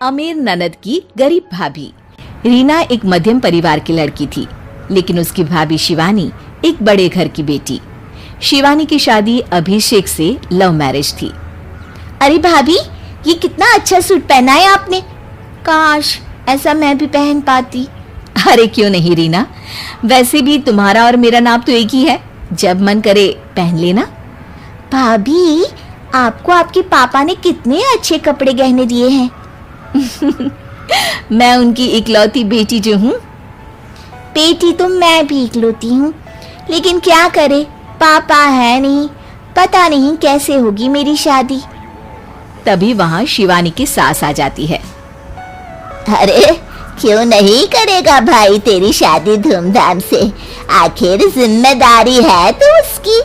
अमीर ननद की गरीब भाभी। रीना एक मध्यम परिवार की लड़की थी, लेकिन उसकी भाभी शिवानी एक बड़े घर की बेटी। शिवानी की शादी अभिषेक से लव मैरिज थी। अरे भाभी, ये कितना अच्छा सूट पहना है आपने। काश ऐसा मैं भी पहन पाती। अरे क्यों नहीं रीना, वैसे भी तुम्हारा और मेरा नाप तो एक ही है, जब मन करे पहन लेना। भाभी, आपको आपके पापा ने कितने अच्छे कपड़े गहने दिए हैं। मैं उनकी इकलौती बेटी जो हूँ। बेटी तो मैं भी इकलौती हूँ, लेकिन क्या करे, पापा है नहीं, पता नहीं कैसे होगी मेरी शादी। तभी वहाँ शिवानी की सास आ जाती है। अरे क्यों नहीं करेगा भाई तेरी शादी धूमधाम से, आखिर जिम्मेदारी है तो उसकी।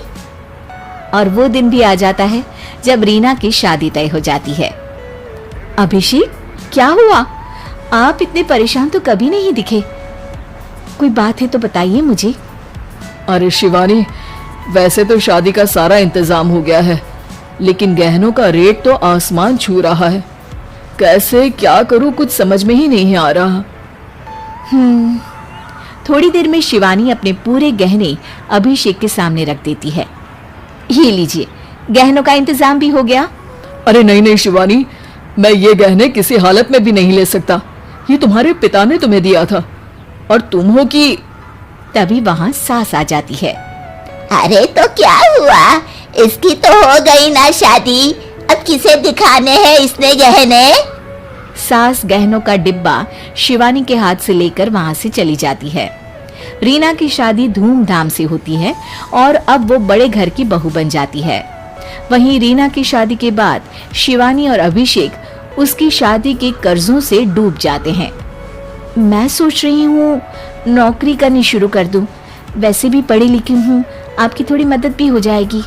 और वो दिन भी आ जाता है जब रीना की शादी तय हो जाती है। अभिषेक, क्या हुआ? आप इतने परेशान तो कभी नहीं दिखे, कोई बात है तो बताइए मुझे। अरे शिवानी, वैसे तो शादी का सारा इंतजाम हो गया है, लेकिन गहनों का रेट तो आसमान छू रहा है। कैसे क्या करूं, कुछ समझ में ही नहीं आ रहा। थोड़ी देर में शिवानी अपने पूरे गहने अभिषेक के सामने रख देती है। ये लीजिए, गहनों का इंतजाम भी हो गया। अरे नहीं नहीं शिवानी, मैं ये गहने किसी हालत में भी नहीं ले सकता। ये तुम्हारे पिता ने तुम्हें दिया था, और तुम हो कि। तभी वहां सास आ जाती है। अरे तो क्या हुआ, इसकी तो हो गई ना शादी, अब किसे दिखाने हैं इसने गहने। सास गहनों का डिब्बा शिवानी के हाथ से लेकर वहां से चली जाती है। रीना की शादी धूमधाम से होती है और अब वो बड़े घर की बहू बन जाती है। वहीं रीना की शादी के बाद शिवानी और अभिषेक उसकी शादी के कर्जों से डूब जाते हैं। मैं सोच रही हूँ नौकरी करनी शुरू कर दूं, वैसे भी पढ़ी लिखी हूँ, आपकी थोड़ी मदद भी हो जाएगी।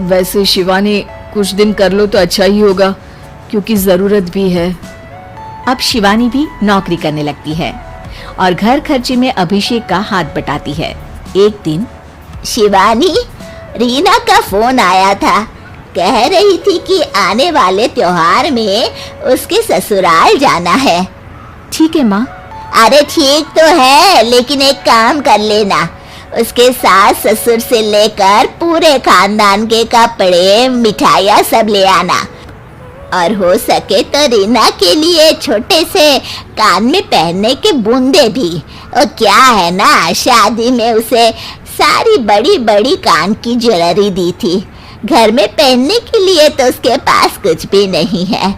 वैसे शिवानी, कुछ दिन कर लो तो अच्छा ही होगा, क्योंकि जरूरत भी है। अब शिवानी भी नौकरी करने लगती है और घर खर्चे में अभिषेक का हाथ बटाती है। एक दिन शिवानी, रीना का फोन आया था, कह रही थी कि आने वाले त्योहार में उसके ससुराल जाना है। ठीक है माँ। अरे ठीक तो है, लेकिन एक काम कर लेना, उसके सास ससुर से लेकर पूरे खानदान के कपड़े मिठाइयाँ सब ले आना, और हो सके तो रीना के लिए छोटे से कान में पहनने के बूंदे भी। और क्या है ना, शादी में उसे सारी बड़ी बड़ी कान की ज्वेलरी दी थी, घर में पहनने के लिए तो उसके पास कुछ भी नहीं है।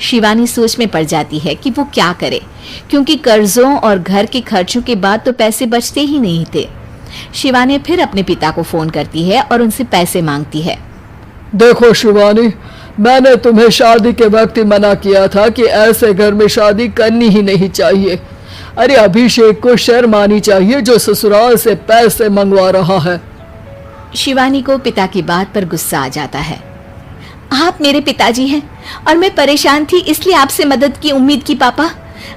शिवानी सोच में पड़ जाती है कि वो क्या करे, क्योंकि कर्जों और घर के खर्चों के बाद तो पैसे बचते ही नहीं थे। शिवानी फिर अपने पिता को फोन करती है और उनसे पैसे मांगती है। देखो शिवानी, मैंने तुम्हें शादी के वक्त ही मना किया था कि ऐसे घर में शादी करनी ही नहीं चाहिए। अरे अभिषेक को शर्म आनी चाहिए जो ससुराल से पैसे मंगवा रहा है। शिवानी को पिता की बात पर गुस्सा आ जाता है। आप मेरे पिताजी हैं और मैं परेशान थी, इसलिए आपसे मदद की उम्मीद की पापा।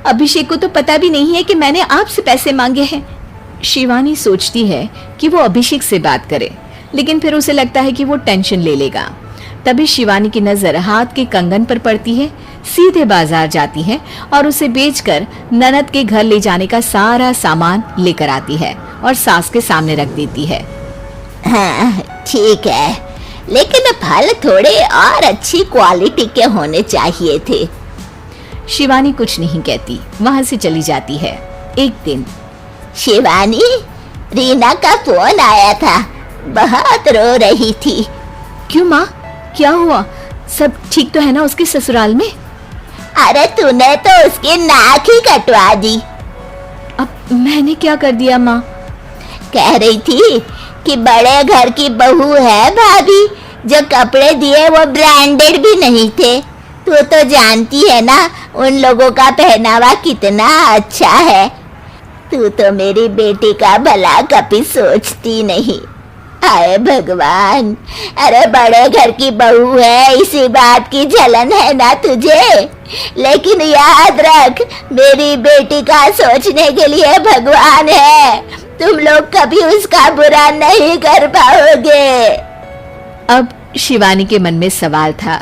अभिषेक को तो पता भी नहीं है कि मैंने आपसे पैसे मांगे हैं। शिवानी सोचती है कि वो अभिषेक से बात करे, लेकिन फिर उसे लगता है कि वो टेंशन ले लेगा। तभी शिवानी की नजर हाथ के कंगन पर पड़ती है, सीधे बाजार जाती है और उसे बेचकर ननद के घर ले जाने का सारा सामान लेकर आती है और सास के सामने रख देती है। हाँ ठीक है, लेकिन फल थोड़े और अच्छी क्वालिटी के होने चाहिए थे। शिवानी कुछ नहीं कहती, वहां से चली जाती है। एक दिन शिवानी, रीना का फोन आया था, बहुत रो रही थी। क्यों माँ, क्या हुआ? सब ठीक तो है ना उसके ससुराल में? अरे तूने तो उसकी नाक ही कटवा दी। अब मैंने क्या कर दिया माँ? कह रही थी कि बड़े घर की बहू है भाभी, जो कपड़े दिए वो ब्रांडेड भी नहीं थे। तू तो जानती है ना उन लोगों का पहनावा कितना अच्छा है। तू तो मेरी बेटी का भला कभी सोचती नहीं। हाय भगवान, अरे बड़े घर की बहू है, इसी बात की जलन है ना तुझे, लेकिन याद रख मेरी बेटी का सोचने के लिए भगवान है, तुम लोग कभी उसका बुरा नहीं कर पाओगे। अब शिवानी के मन में सवाल था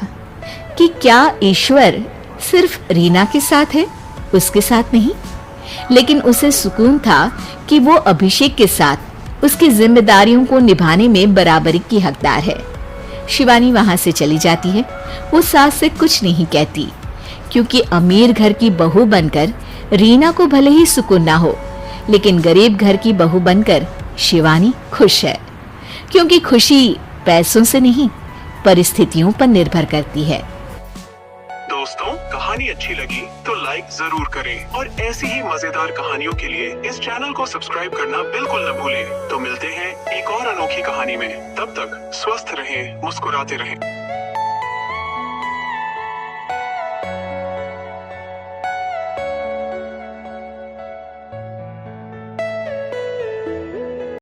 कि क्या ईश्वर सिर्फ रीना के साथ है, उसके साथ नहीं। लेकिन उसे सुकून था कि वो अभिषेक के साथ उसकी जिम्मेदारियों को निभाने में बराबरी की हकदार है। शिवानी वहां से चली जाती है। वो सास से कुछ नहीं कहती, क्योंकि अमीर घर की बहू बनकर रीना को भले ही सुकून ना हो, लेकिन गरीब घर की बहू बनकर शिवानी खुश है, क्योंकि खुशी पैसों से नहीं, परिस्थितियों पर निर्भर करती है। दोस्तों, कहानी अच्छी लगी तो लाइक जरूर करें और ऐसी ही मजेदार कहानियों के लिए इस चैनल को सब्सक्राइब करना बिल्कुल न भूलें। तो मिलते हैं एक और अनोखी कहानी में। तब तक स्वस्थ रहें, मुस्कुराते रहें।